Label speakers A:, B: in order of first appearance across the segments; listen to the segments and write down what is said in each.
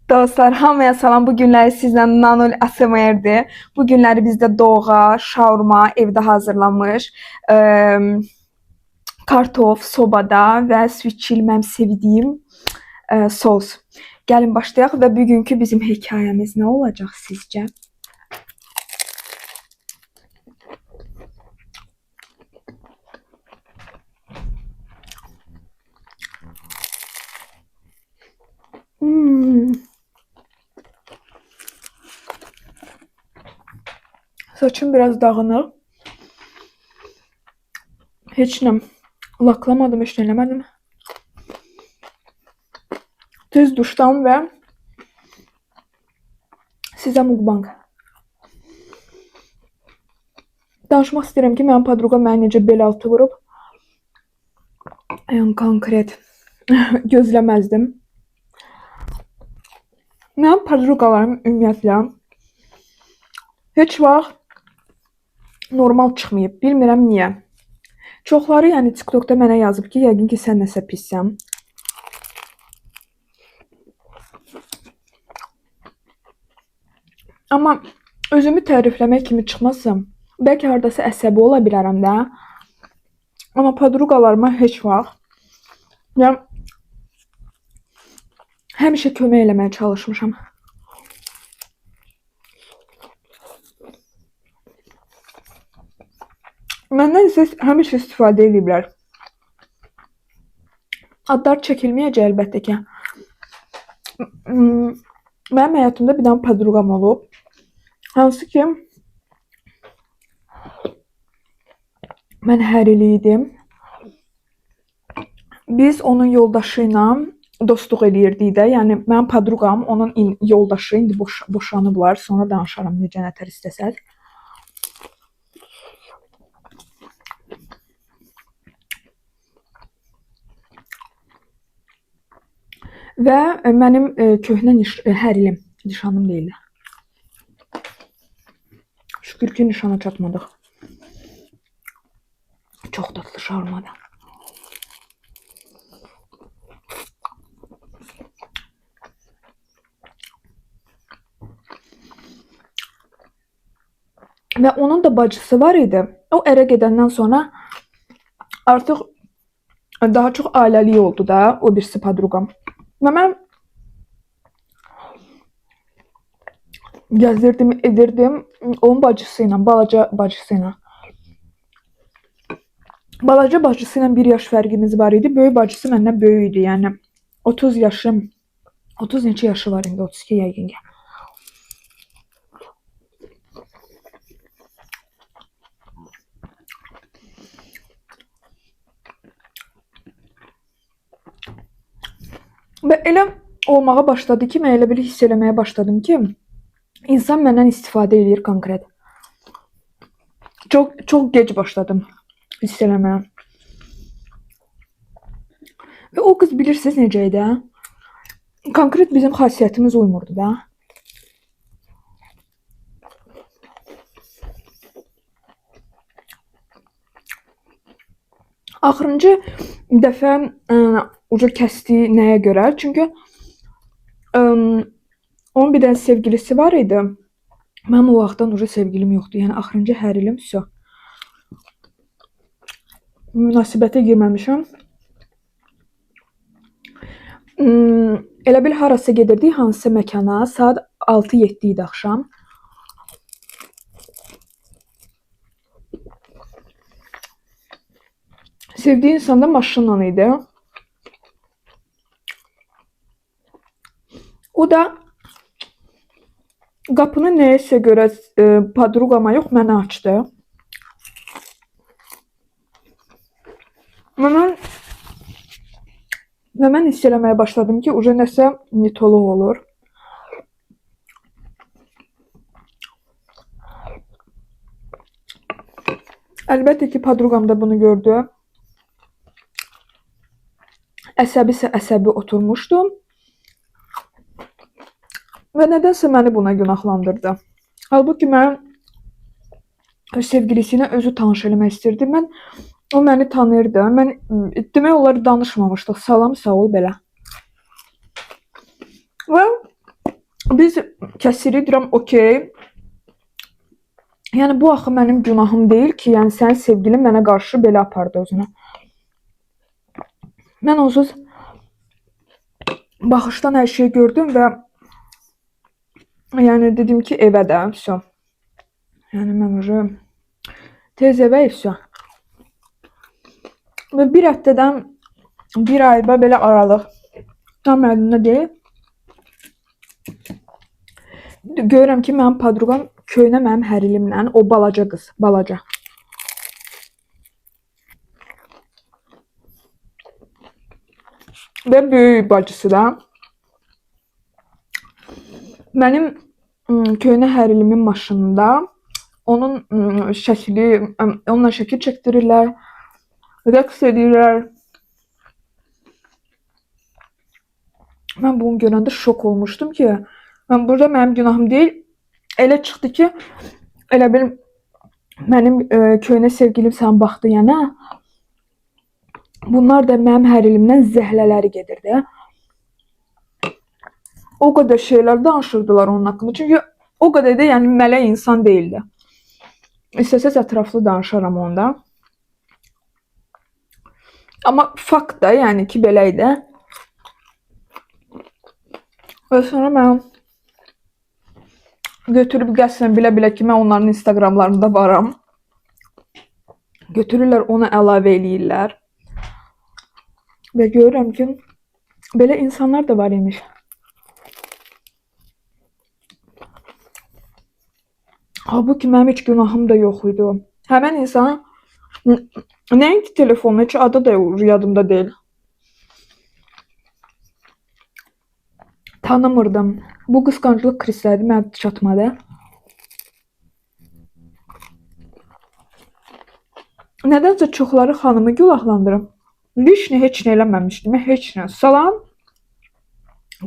A: Dostlar, hamıya salam. Bu günləri sizlə Nanol ASMR'dir. Bu günləri bizdə doğğa, şaurma evdə hazırlanmış, kartof sobada və sweet chili mənim sevdiyim sos. Gəlin başlayaq və bugünkü bizim hekayəmiz nə olacaq sizcə? Saçım biraz dağınıq. Heç nə laklamadım, heç nə eləmədim. Düz duşdan və sizə mukbang. Danışmaq istəyirəm ki, mənim podruqam mənə necə bel altı vurub. Yəni konkret gözləməzdim. Mənim podruqalarım ümumiyyətlə heç vaxt normal çıxmayıb. Bilmirəm niyə. Çoxları yəni TikTokda mənə yazıb ki, yəqin ki sən nəsə pissən. Amma özümü tərifləmək kimi çıxmasam, bəlkə hardasa əsəbi ola bilərəm də. Amma podruqalarıma heç vaxt yəni həmişə kömək eləməyə çalışmışam. Məndən isə həmişə istifadə ediblər. Adlar çəkilməyəcək əlbəttə ki. Mənim həyatımda bir dənə podruqam olub. Hansı ki mən hər il idim. Biz onun yoldaşı ilə dostluq eləyirdik də. Yəni mənim podruqam, onun yoldaşı indi boşanıblar. Sonra danışaram necə nətər istəsəz. Və mənim köhnə hər ilim nişanım deyil. Şükür ki nişana çatmadıq. Çox dadlı şaurmadır. Və onun da bacısı var idi. O ərə gedəndən sonra artıq daha çox ailəli oldu da o birisi podruqam. Və mən gəzirdim, edirdim onun bacısı ilə, balaca bacısı ilə. Balaca bacısı ilə 1 yaş fərqimiz var idi. Böyük bacısı məndən böyük idi. Yəni 30 neçə yaşı var indi, 32 yəqin ki. Və elə olmağa başladı ki, mən elə bir hiss eləməyə başladım ki, insan məndən istifadə edir konkret. Çox gec başladım hiss eləməyə. Və o qız bilirsiniz necə idi? Konkret bizim xasiyyətimiz uymurdu da. Axırıncı dəfə uca kəsdi nəyə görə? Çünki onun bir dənə sevgilisi var idi. Mənim o vaxtdan uca sevgilim yoxdur. Yəni axırıncı hər ilim vəsə. Münasibətə girməmişəm. Elə bil harasa gedirdik, hansısa məkana. Saat 6-7 idi axşam. Sevdiği insan da maşınla idi. O da qapını nəyəsə görə podruqama yox, mənə açdı. Və mən hiss eləməyə başladım ki, uca nəsə nitoluq olur. Əlbəttə ki, podruqam da bunu gördü. Əsəbisə əsəbi oturmuşdu. Və nədənsə məni buna günahlandırdı. Halbuki mən sevgilisi ilə özü tanış eləmək istirdi. O məni tanıyırdı. Mən demək olar danışmamışdıq. Salam, sağ ol belə. Və Biz kəsirik, deyirəm, okey. Yəni bu axı mənim günahım deyil ki, yəni sənin sevgilin mənə qarşı belə apardı özünü. Mən onsuz baxışdan hər şeyi gördüm və yəni dedim ki, evə də, vəsə. Yəni mən уже tez evə, vəsə. Və bir həftədən bir ayda belə aralıq. Tam əlimdə deyil. Görürəm ki, mənim podruqam köynə mənim hərilimlə, o balaca qız, balaca. Və böyük bacısı da mənim köynə hərilimin maşınında onun şəkli, onunla şəkil çəkdirirlər, rəqs edirlər. Mən bunu görəndə şok olmuşdum ki, mən burada mənim günahım deyil. Elə çıxdı ki, elə bil mənim köynə sevgilim sən baxdı yana. Bunlar da mənim hərilimdən zəhlələri gedirdi. O qədər şeylər danışırdılar onun haqqında. Çünki o qədər də yəni mələk insan deyildi. İstəsəz ətraflı danışaram onda. Amma fakt da yəni ki, belə idi. Və sonra mən götürüb qəsdən bilə-bilə ki, mən onların Instagramlarında varam. Götürürlər, onu əlavə eləyirlər. Və görürəm ki, belə insanlar da var imiş. Halbuki mənim heç günahım da yox idi. Həmən insan nəinki telefonu, heç adı da yadımda deyil. Tanımırdım. Bu qısqanclıq krislədi, mənə çatmadı. Nədənsə çoxları xanımı günahlandırım. Heç nə eləməmişdim, heç nə. Salam,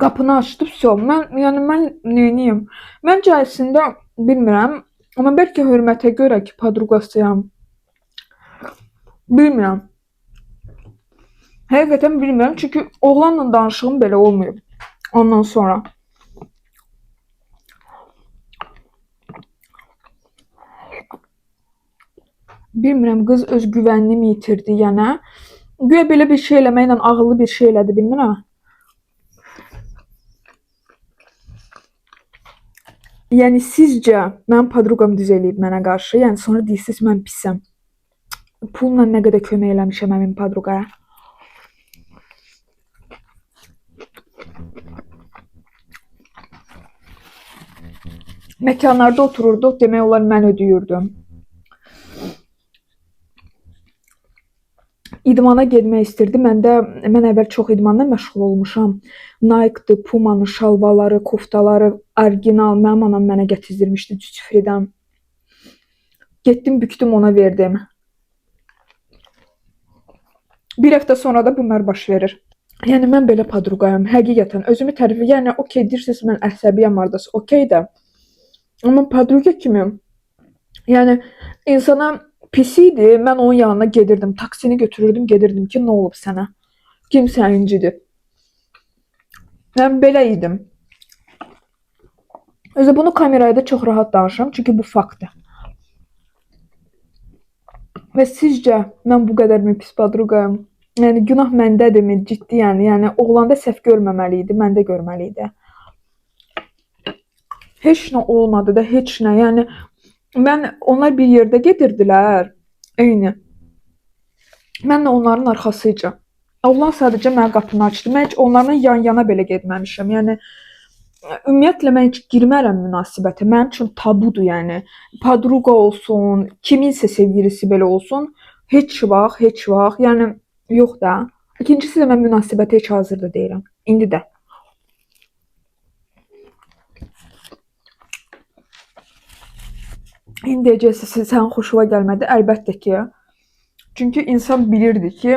A: qapını açdı, vəsə. Mən neyniyim? Məncə əslində bilmirəm, amma bəlkə hörmətə görə ki, podruqasıyam. Bilmirəm. Həqiqətən bilmirəm, çünki oğlanla danışığım belə olmayıb. Ondan sonra. Bilmirəm, qız öz güvənini itirdi yenə. Güya belə bir şey eləməklə ağıllı bir şey elədi, bilmirəm. Yəni sizcə mənim podruqam düz eləyib mənə qarşı? Yəni sonra deyirsiniz mən pisəm. Pulla nə qədər kömək eləmişəm həmin podruqaya. Məkanlarda otururduq, demək olar mən ödəyirdim. İdmana getmək istirdi. Mən əvvəl çox idmanla məşğul olmuşam. Nike-dır, Puma-nın şalvarları, koftaları orijinal mənim anam mənə gətizdirmişdi Cücfridən. Getdim, bükdüm, ona verdim. Bir həftə sonra da bunlar baş verir. Yəni mən belə podruqayam, həqiqətən özümü tərifə, yəni okey deyirsiniz mən əsəbiyəm hardasa, okey də. Amma podruqa kimi, yəni insana pis idi, mən onun yanına gedirdim, taksini götürürdüm, gedirdim ki, nə olub sənə? Kim səni incidir? Mən belə idim. Özü bunu kameraya da çox rahat danışıram, çünki bu faktdır. Və sizcə mən bu qədər mi pis podruqayam? Yəni günah məndədirmi? Ciddi yəni oğlanda səhv görməməli idi, məndə görməli idi. Heç nə olmadı da, heç nə. Yəni mən onlar bir yerdə gedirdilər. Eyni. Mən də onların arxasıca. Oğlan sadəcə mənə qapını açdı. Mən heç onlarla yan-yana belə getməmişəm. Yəni ümumiyyətlə mən heç girmərəm münasibətə. Mənim üçün tabudur, yəni. Podruqa olsun, kiminsə sevgilisi belə olsun, heç vaxt. Yəni yox da. İkincisi də mən münasibətə heç hazır da deyiləm. İndi də. İndi deyəcəksiniz, sənin xoşuna gəlmədi. Əlbəttə ki. Çünki insan bilirdi ki,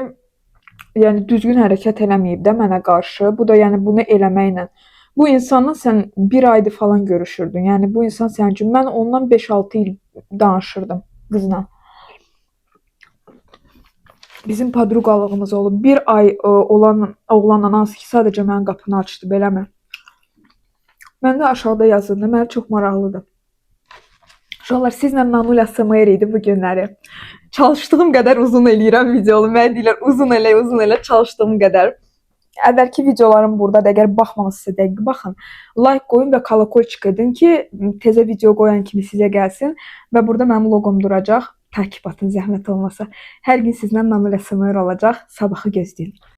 A: yəni düzgün hərəkət eləməyib də mənə qarşı. Bu da yəni bunu eləməklə. Bu insanla sən bir aydır falan görüşürdün. Yəni bu insan sənin üçün. Mən ondan 5-6 il danışırdım qızla. Bizim podruqalığımız olub. Bir ay olan oğlanla hansı ki sadəcə mənim qapını açdı, beləmi? Mən də aşağıda yazırdı. Mənə çox maraqlıdır. Uşaqlar, sizlə Nanul ASMR idi bu günləri. Çalışdığım qədər uzun eləyirəm videonu. Mənə deyirlər uzun elə çalışdığım qədər. Əvvəlki videolarım burdadır. Əgər baxmamısınızsa dəqiq baxın. Like qoyun və kolokolçik edin ki, təzə video qoyan kimi sizə gəlsin və burada mənim loqom duracaq. Takip atın zəhmət olmasa. Hər gün sizlə Nanul ASMR olacaq. Sabahı gözləyin.